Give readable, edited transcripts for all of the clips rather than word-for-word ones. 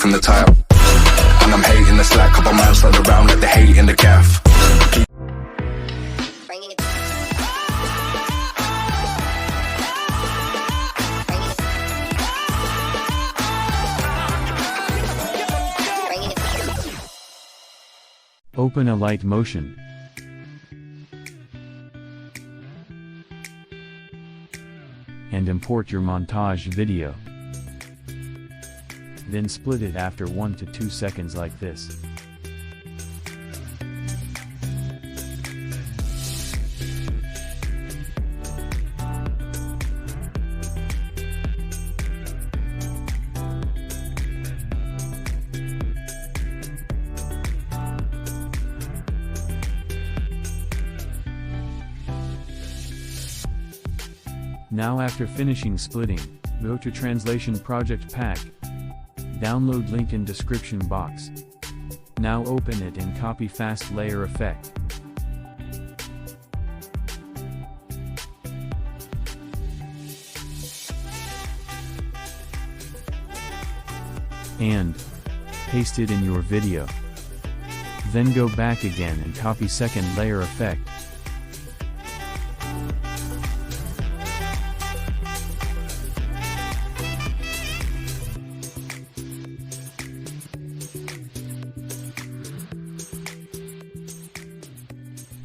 from the top. And I'm hating the slack, couple miles slide around like the hate in the gaff. Open Alight Motion. And import your montage video. Then split it after 1 to 2 seconds like this. Now after finishing splitting, go to Translation Project Pack. Download link in description box. Now open it and copy fast layer effect. And paste it in your video. Then go back again and copy second layer effect.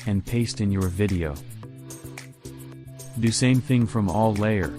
And paste in your video. Do same thing from all layer.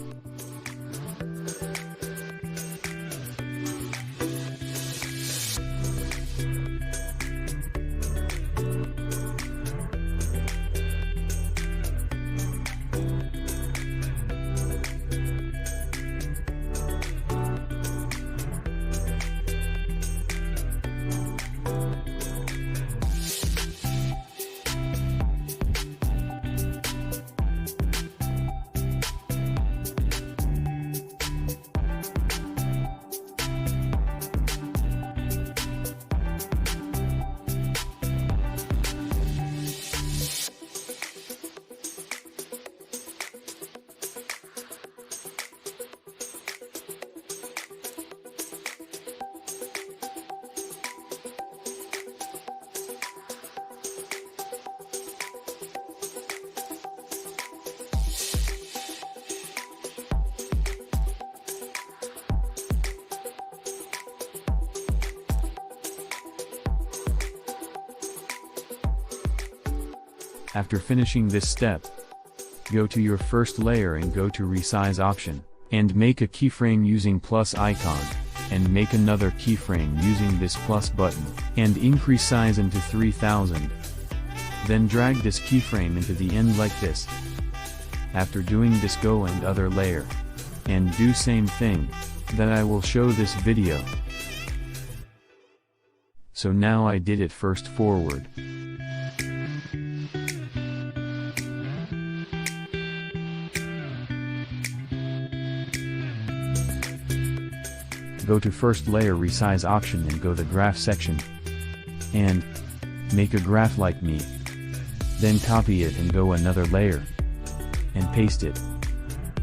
After finishing this step, go to your first layer and go to Resize option, and make a keyframe using plus icon, and make another keyframe using this plus button, and increase size into 3000. Then drag this keyframe into the end like this. After doing this, go and other layer, and do same thing that I will show this video. So now I did it first forward. Go to first layer resize option and go the graph section. And make a graph like me. Then copy it and go another layer. And paste it.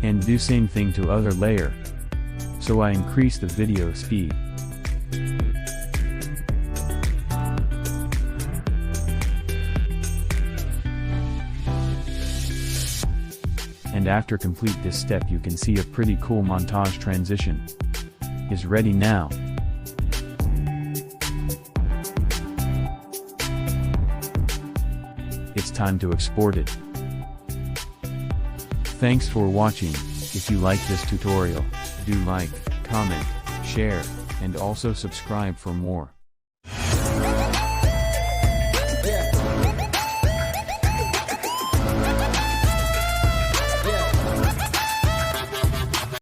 And do same thing to other layer. So I increase the video speed. And after complete this step, you can see a pretty cool montage transition is ready now. It's time to export it. Thanks for watching. If you like this tutorial, do like, comment, share, and also subscribe for more.